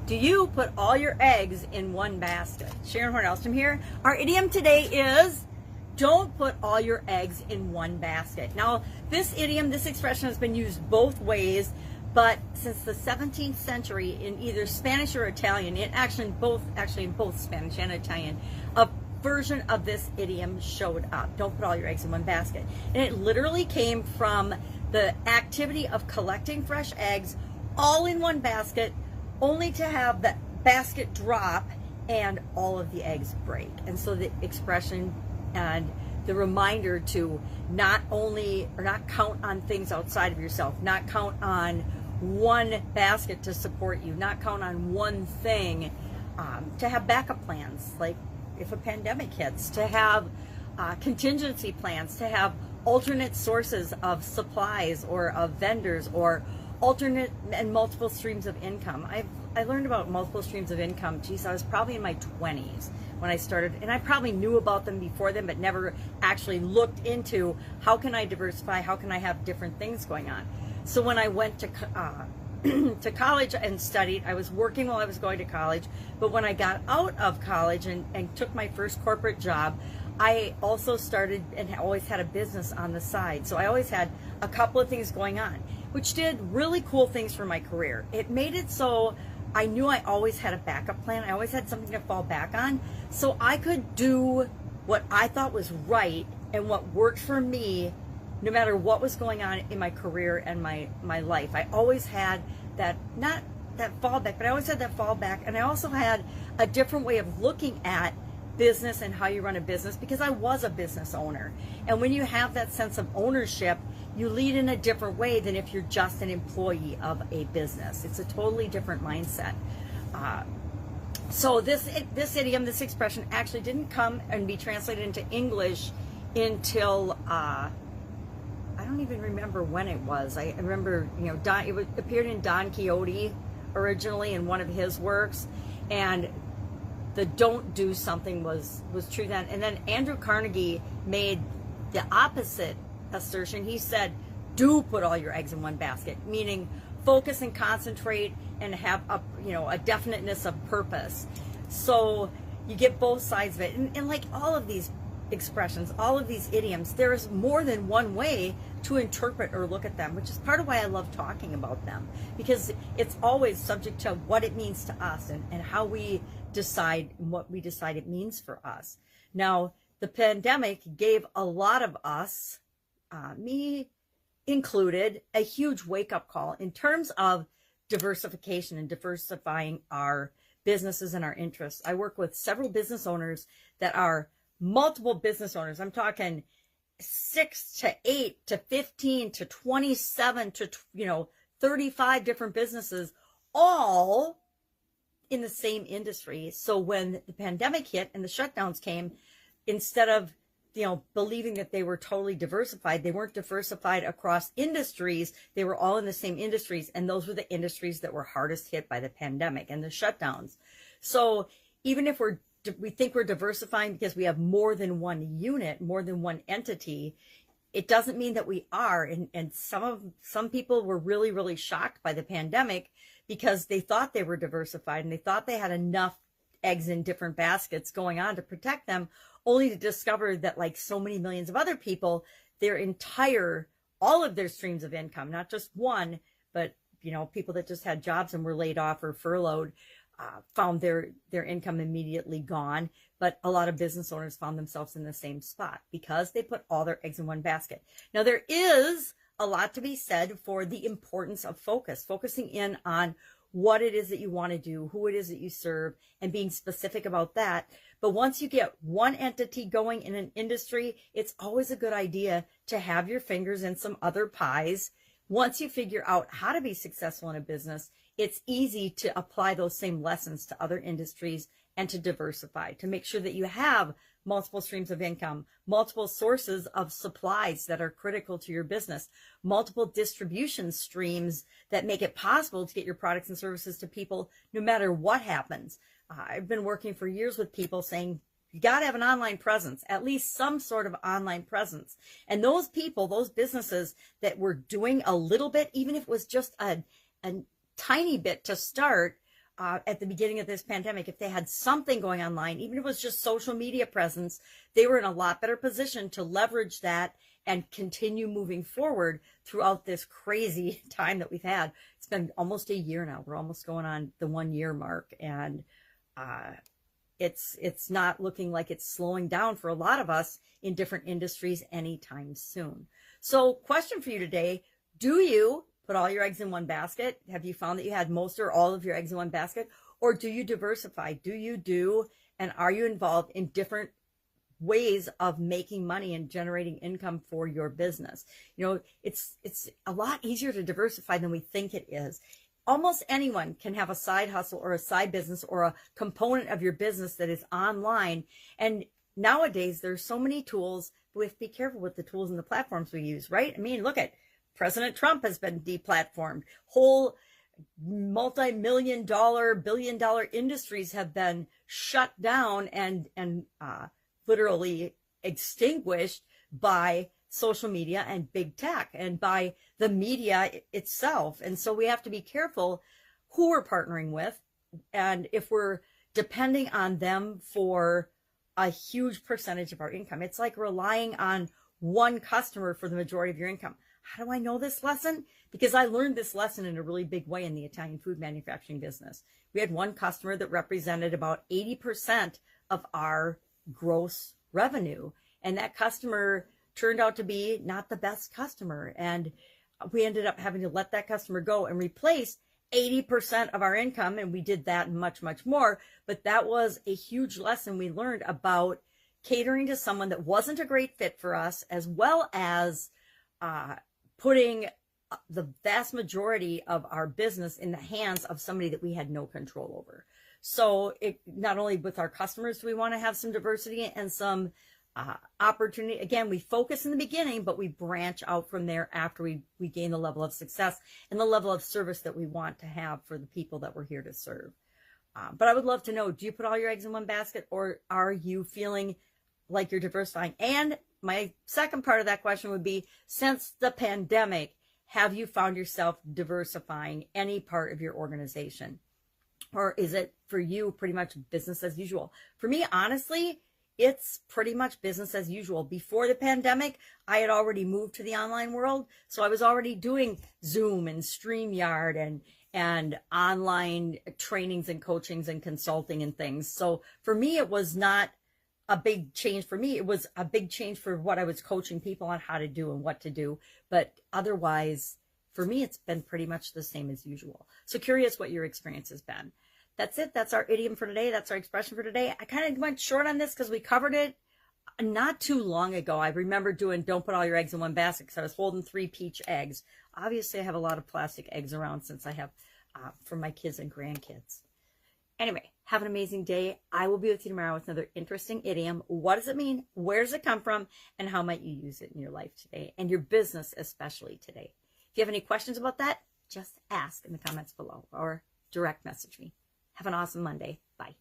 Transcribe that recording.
Do you put all your eggs in one basket? Sharon Horne-Ellstrom here. Our idiom today is, don't put all your eggs in one basket. Now, this idiom, this expression has been used both ways, but since the 17th century in either Spanish or Italian, actually in both Spanish and Italian, a version of this idiom showed up. Don't put all your eggs in one basket. And it literally came from the activity of collecting fresh eggs all in one basket, only to have the basket drop and all of the eggs break. And so the expression and the reminder to not count on things outside of yourself, not count on one basket to support you, not count on one thing, to have backup plans, like if a pandemic hits, to have contingency plans, to have alternate sources of supplies or of vendors, or alternate and multiple streams of income. I learned about multiple streams of income, I was probably in my 20s when I started, and I probably knew about them before then, but never actually looked into how can I diversify, how can I have different things going on. So when I went to to college and studied, I was working while I was going to college, but when I got out of college and took my first corporate job, I also started and always had a business on the side. So I always had a couple of things going on, which did really cool things for my career. It made it so I knew I always had a backup plan. I always had something to fall back on. So I could do what I thought was right and what worked for me, no matter what was going on in my career and my life. I always had that, not that fallback, but I always had that fallback. And I also had a different way of looking at business and how you run a business, because I was a business owner. And when you have that sense of ownership, you lead in a different way than if you're just an employee of a business. It's a totally different mindset. So this idiom, this expression actually didn't come and be translated into English until I don't even remember when it was. I remember, it appeared in Don Quixote originally in one of his works, and the don't do something was true then. And then Andrew Carnegie made the opposite assertion. He said, do put all your eggs in one basket, meaning focus and concentrate and have a definiteness of purpose. So you get both sides of it. And like all of these expressions, all of these idioms, there is more than one way to interpret or look at them, which is part of why I love talking about them, because it's always subject to what it means to us and how we decide what we decide it means for us. Now, the pandemic gave a lot of us, me included, a huge wake-up call in terms of diversification and diversifying our businesses and our interests. I work with several business owners that are multiple business owners. I'm talking 6 to 8 to 15 to 27 to 35 different businesses, all in the same industry. So when the pandemic hit and the shutdowns came, instead of believing that they were totally diversified, they weren't diversified across industries. They were all in the same industries, and those were the industries that were hardest hit by the pandemic and the shutdowns. So even if we think we're diversifying because we have more than one unit, more than one entity, it doesn't mean that we are. And some people were really, really shocked by the pandemic because they thought they were diversified and they thought they had enough eggs in different baskets going on to protect them, only to discover that, like so many millions of other people, all of their streams of income, not just one, but people that just had jobs and were laid off or furloughed, found their income immediately gone. But a lot of business owners found themselves in the same spot because they put all their eggs in one basket. Now, there is a lot to be said for the importance of focusing in on what it is that you want to do, who it is that you serve, and being specific about that. But once you get one entity going in an industry, it's always a good idea to have your fingers in some other pies. Once you figure out how to be successful in a business, it's easy to apply those same lessons to other industries and to diversify, to make sure that you have multiple streams of income, multiple sources of supplies that are critical to your business, multiple distribution streams that make it possible to get your products and services to people no matter what happens. I've been working for years with people saying, you got to have an online presence, at least some sort of online presence. And those people, those businesses that were doing a little bit, even if it was just a tiny bit to start, at the beginning of this pandemic, if they had something going online, even if it was just social media presence, they were in a lot better position to leverage that and continue moving forward throughout this crazy time that we've had. It's been almost a year now. We're almost going on the 1 year mark, and it's not looking like it's slowing down for a lot of us in different industries anytime soon. So question for you today, do you put all your eggs in one basket? Have you found that you had most or all of your eggs in one basket? Or do you diversify? Do you do, and are you involved in different ways of making money and generating income for your business? You know, it's a lot easier to diversify than we think it is. Almost anyone can have a side hustle or a side business or a component of your business that is online. And nowadays there's so many tools, but we have to be careful with the tools and the platforms we use, right? I mean, look at President Trump has been deplatformed. Whole multi-million-dollar, billion-dollar industries have been shut down and literally extinguished by social media and big tech and by the media itself. And so we have to be careful who we're partnering with, and if we're depending on them for a huge percentage of our income. It's like relying on one customer for the majority of your income. How do I know this lesson? Because I learned this lesson in a really big way in the Italian food manufacturing business. We had one customer that represented about 80% of our gross revenue. And that customer turned out to be not the best customer. And we ended up having to let that customer go and replace 80% of our income. And we did that and much, much more. But that was a huge lesson we learned about catering to someone that wasn't a great fit for us, as well as putting the vast majority of our business in the hands of somebody that we had no control over. So it not only with our customers do we want to have some diversity and some opportunity. Again, we focus in the beginning, but we branch out from there after we gain the level of success and the level of service that we want to have for the people that we're here to serve. But I would love to know, do you put all your eggs in one basket, or are you feeling like you're diversifying? And my second part of that question would be, since the pandemic, have you found yourself diversifying any part of your organization? Or is it for you pretty much business as usual? For me, honestly, it's pretty much business as usual. Before the pandemic, I had already moved to the online world. So I was already doing Zoom and StreamYard and online trainings and coachings and consulting and things. So for me, it was not a big change for me. It was a big change for what I was coaching people on how to do and what to do. But otherwise, for me, it's been pretty much the same as usual. So curious what your experience has been. That's it. That's our idiom for today. That's our expression for today. I kind of went short on this because we covered it not too long ago. I remember doing don't put all your eggs in one basket because I was holding 3 peach eggs. Obviously, I have a lot of plastic eggs around since I have for my kids and grandkids. Anyway, have an amazing day. I will be with you tomorrow with another interesting idiom. What does it mean? Where does it come from? And how might you use it in your life today and your business, especially today? If you have any questions about that, just ask in the comments below or direct message me. Have an awesome Monday. Bye.